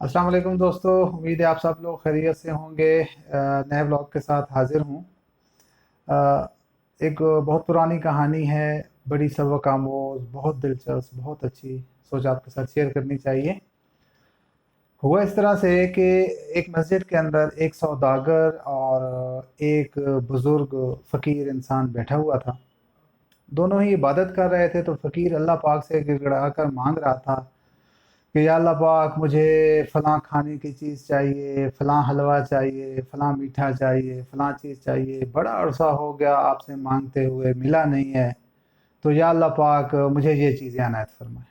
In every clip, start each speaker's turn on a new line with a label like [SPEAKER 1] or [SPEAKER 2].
[SPEAKER 1] अस्सलाम वालेकुम दोस्तों, उम्मीद है आप सब लोग खैरियत से होंगे। नए ब्लॉग के साथ हाजिर हूँ। अ, एक बहुत पुरानी कहानी है, बड़ी सबक आमोज़, बहुत दिलचस्प, बहुत अच्छी, सोचा आपके साथ शेयर करनी चाहिए। हुआ इस तरह से कि एक मस्जिद के अंदर एक सौदागर और एक बुज़ुर्ग फ़कीर इंसान बैठा हुआ था। दोनों ही इबादत कर रहे थे, तो फ़कीर अल्लाह पाक से गिड़गिड़ा कर मांग रहा था कि या अल्लाह पाक, मुझे फ़लाँ खाने की चीज़ चाहिए, फ़लाँ हलवा चाहिए, फ़लाँ मीठा चाहिए, फ़लाँ चीज़ चाहिए, बड़ा अरसा हो गया आपसे मांगते हुए, मिला नहीं है, तो या अल्लाह पाक मुझे ये चीज़ें अनायत फरमाएँ।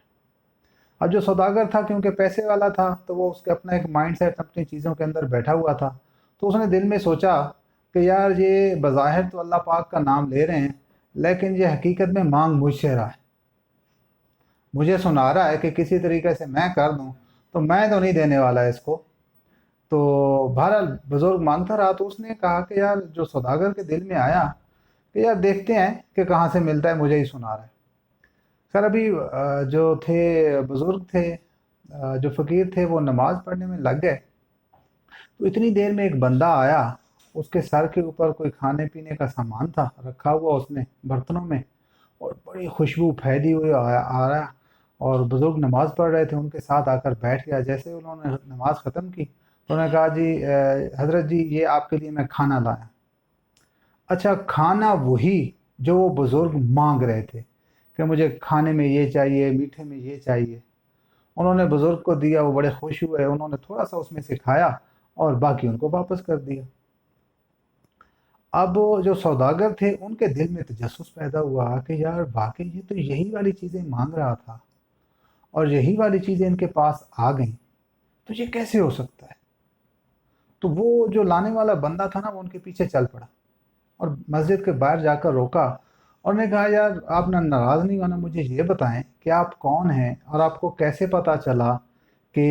[SPEAKER 1] अब जो सौदागर था, क्योंकि पैसे वाला था, तो वो उसके अपना एक माइंड सेट अपनी चीज़ों के अंदर बैठा हुआ था। तो उसने दिल में सोचा कि यार, ये बज़ाहिर तो अल्लाह पाक का नाम ले रहे हैं, लेकिन ये हकीकत में मांग मुझसे रहा है। मुझे सुना रहा है कि किसी तरीके से मैं कर दूं, तो मैं तो नहीं देने वाला इसको। तो बहरहाल बुजुर्ग मांगता रहा, तो उसने कहा कि यार, जो सौदागर के दिल में आया कि यार देखते हैं कि कहाँ से मिलता है, मुझे ही सुना रहा है। खैर अभी जो थे बुजुर्ग थे, जो फ़कीर थे, वो नमाज़ पढ़ने में लग गए। तो इतनी देर में एक बंदा आया। उसके सर के ऊपर कोई खाने पीने का सामान था रखा हुआ उसने बर्तनों में, और बड़ी खुशबू फैली हुई आ रहा। और बुज़ुर्ग नमाज़ पढ़ रहे थे, उनके साथ आकर बैठ गया। जैसे ही उन्होंने नमाज़ ख़त्म की, तो उन्होंने कहा, जी हज़रत जी, ये आपके लिए मैं खाना लाया। अच्छा, खाना वही जो वो बुज़ुर्ग मांग रहे थे कि मुझे खाने में ये चाहिए, मीठे में ये चाहिए। उन्होंने बुज़ुर्ग को दिया, वो बड़े खुश हुए, उन्होंने थोड़ा सा उसमें से खाया और बाकी उनको वापस कर दिया। अब जो सौदागर थे, उनके दिल में तजस्सुस पैदा हुआ कि यार वाकई ये तो यही वाली चीज़ें मांग रहा था, और यही वाली चीज़ें इनके पास आ गईं, तो ये कैसे हो सकता है। तो वो जो लाने वाला बंदा था ना, वो उनके पीछे चल पड़ा और मस्जिद के बाहर जाकर रोका। और ने कहा, यार आप ना नाराज़ नहीं होना, मुझे ये बताएं कि आप कौन हैं और आपको कैसे पता चला कि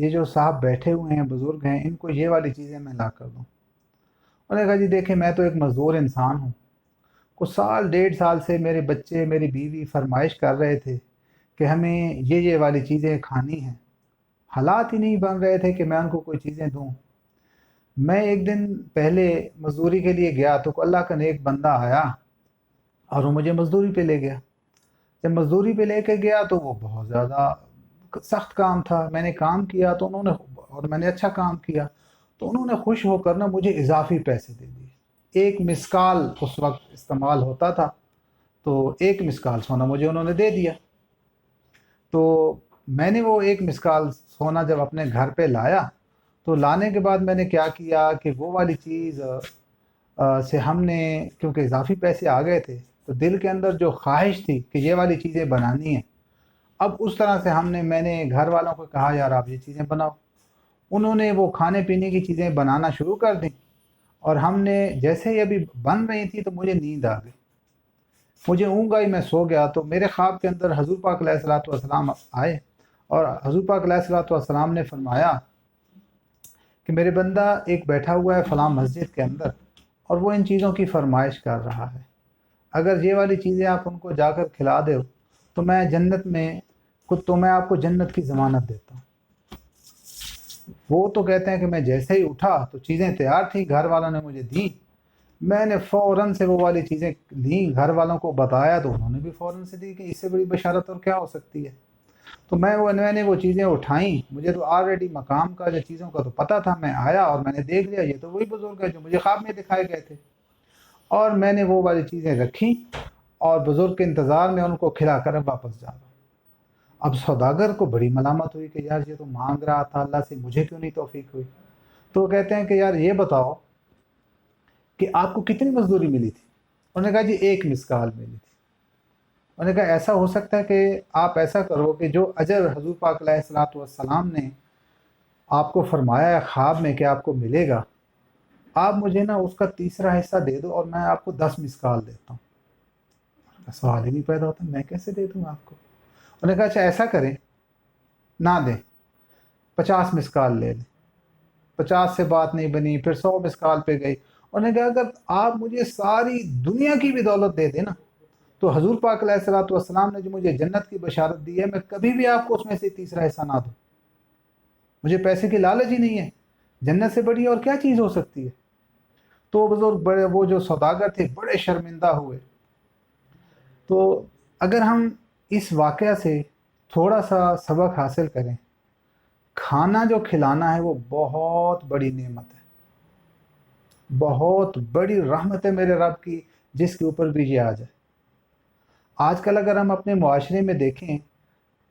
[SPEAKER 1] ये जो साहब बैठे हुए हैं, बुज़ुर्ग हैं, इनको ये वाली चीज़ें मैं ला कर दूँ। उन्होंने कहा, जी देखिए, मैं तो एक मज़दूर इंसान हूँ। कुछ साल, 1.5 साल से मेरे बच्चे, मेरी बीवी फरमाइश कर रहे थे कि हमें ये वाली चीज़ें खानी हैं। हालात ही नहीं बन रहे थे कि मैं उनको कोई चीज़ें दूँ। मैं एक दिन पहले मज़दूरी के लिए गया, तो अल्लाह का नेक बंदा आया और वो मुझे मज़दूरी पे ले गया। जब मज़दूरी पे लेके गया, तो वो बहुत ज़्यादा सख्त काम था। मैंने काम किया तो उन्होंने, और मैंने अच्छा काम किया, तो उन्होंने खुश होकर ना मुझे इजाफ़ी पैसे दे दिए। एक मिसकाल उस वक्त इस्तेमाल होता था, तो एक मिसकाल सोना मुझे उन्होंने दे दिया। तो मैंने वो एक मिसकाल सोना जब अपने घर पे लाया, तो लाने के बाद मैंने क्या किया कि वो वाली चीज़ से हमने, क्योंकि इजाफ़ी पैसे आ गए थे, तो दिल के अंदर जो ख्वाहिश थी कि ये वाली चीज़ें बनानी है, अब उस तरह से मैंने घर वालों को कहा, यार आप ये चीज़ें बनाओ। उन्होंने वो खाने पीने की चीज़ें बनाना शुरू कर दी, और हमने जैसे ही अभी बन रही थी, तो मुझे नींद आ गई। मुझे ऊँग आई, मैं सो गया। तो मेरे ख्वाब के अंदर हज़ूर पाक अलैहिस्सलातु वस्सलाम आए, और हज़ूर पाक अलैहिस्सलातु वस्सलाम ने फरमाया कि मेरे बंदा एक बैठा हुआ है फ़लाँ मस्जिद के अंदर, और वो इन चीज़ों की फरमाइश कर रहा है। अगर ये वाली चीज़ें आप उनको जाकर खिला दो, तो मैं जन्नत में कुछ, तो मैं आपको जन्नत की ज़मानत देता हूँ। वो तो कहते हैं कि मैं जैसे ही उठा, तो चीज़ें तैयार थी, घर वालों ने मुझे दी। मैंने फ़ौरन से वो वाली चीज़ें लीं, घर वालों को बताया, तो उन्होंने भी फ़ौरन से दी कि इससे बड़ी बशारत और क्या हो सकती है। तो मैंने वो चीज़ें उठाई। मुझे तो ऑलरेडी मकाम का, जो चीज़ों का तो पता था। मैं आया और मैंने देख लिया, ये तो वही बुज़ुर्ग है जो मुझे ख्वाब में दिखाए गए थे। और मैंने वो वाली चीज़ें रखी, और बुज़ुर्ग के इंतज़ार में उनको खिला कर अब वापस जा रहा हूँ। अब सौदागर को बड़ी मलामत हुई कि यार, ये तो मांग रहा था अल्लाह से, मुझे क्यों नहीं तौफीक हुई। तो वो कहते हैं कि यार ये बताओ कि आपको कितनी मजदूरी मिली थी। उन्होंने कहा, जी एक मिसकाल मिली थी। उन्होंने कहा, ऐसा हो सकता है कि आप ऐसा करो कि जो अजर हजूर पाक अलैहिस्सलातु वस्सलाम ने आपको फरमाया है ख्वाब में कि आपको मिलेगा, आप मुझे ना उसका तीसरा हिस्सा दे दो, और मैं आपको 10 मिसकाल देता हूँ। सवाल ही नहीं पैदा होता, मैं कैसे दे दूँ आपको। उन्होंने कहा, अच्छा ऐसा करें, ना दें, 50 मिसकाल ले लें। 50 से बात नहीं बनी, फिर 100 मिसकाल पे गई। उन्होंने कहा, अगर आप मुझे सारी दुनिया की भी दौलत दे देना, तो हजूर पाक अलैहिस्सलातु वस्सलाम ने जो मुझे जन्नत की बशारत दी है, मैं कभी भी आपको उसमें से तीसरा हिस्सा ना दूँ। مجھے پیسے کی لالچ ہی نہیں ہے، جنت سے بڑی اور کیا چیز ہو سکتی ہے؟ تو بزرگ بڑے وہ جو سوداگر تھے بڑے شرمندہ ہوئے۔ تو اگر ہم اس واقعہ سے تھوڑا سا سبق حاصل کریں، کھانا جو کھلانا ہے وہ بہت بڑی نعمت ہے، بہت بڑی رحمت ہے میرے رب کی، جس کے اوپر بھی یہ آ جائے۔ آج کل اگر ہم اپنے معاشرے میں دیکھیں،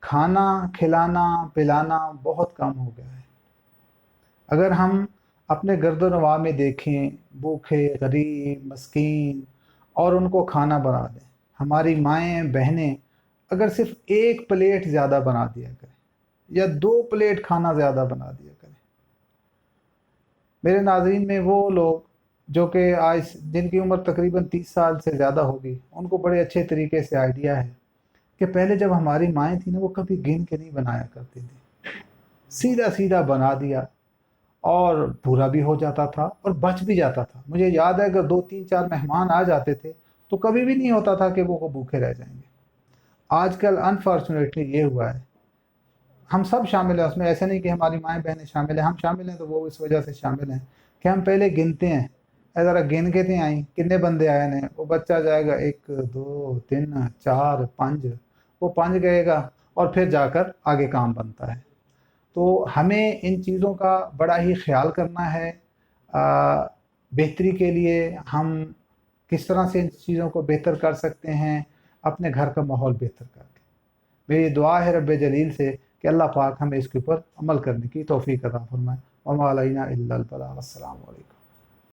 [SPEAKER 1] کھانا کھلانا پلانا بہت کم ہو گیا ہے۔ اگر ہم اپنے گرد و نواح میں دیکھیں، بھوکے غریب مسکین، اور ان کو کھانا بنا دیں، ہماری مائیں بہنیں اگر صرف ایک پلیٹ زیادہ بنا دیا کریں یا 2 پلیٹ کھانا زیادہ بنا دیا کریں۔ میرے ناظرین میں وہ لوگ جو کہ آج جن کی عمر تقریباً 30 سال سے زیادہ ہوگی، ان کو بڑے اچھے طریقے سے آئیڈیا ہے کہ پہلے جب ہماری مائیں تھیں نا، وہ کبھی گن کے نہیں بنایا کرتی تھی، سیدھا سیدھا بنا دیا اور پورا بھی ہو جاتا تھا اور بچ بھی جاتا تھا۔ مجھے یاد ہے اگر 2 3 4 مہمان آ جاتے تھے تو کبھی بھی نہیں ہوتا تھا کہ وہ بھوکے رہ جائیں گے۔ آج کل انفارچونیٹلی یہ ہوا ہے، ہم سب شامل ہیں اس میں، ایسے نہیں کہ ہماری مائیں بہنیں شامل ہیں، ہم شامل ہیں تو وہ اس وجہ سے شامل ہیں کہ ہم پہلے گنتے ہیں۔ اے ذرا گن کے تھے آئیں کتنے بندے آئے ہیں، وہ بچہ جائے گا 1 2 3 4 5، وہ 5 گئے گا اور پھر جا کر آگے کام بنتا ہے۔ تو ہمیں ان چیزوں کا بڑا ہی خیال کرنا ہے۔ بہتری کے لیے ہم کس طرح سے ان چیزوں کو بہتر کر سکتے ہیں، اپنے گھر کا ماحول بہتر کر کے۔ میری دعا ہے رب جلیل سے کہ اللہ پاک ہمیں اس کے اوپر عمل کرنے کی توفیق عطا فرمائے۔ وما علینا الا البلاغ۔ السلام علیکم۔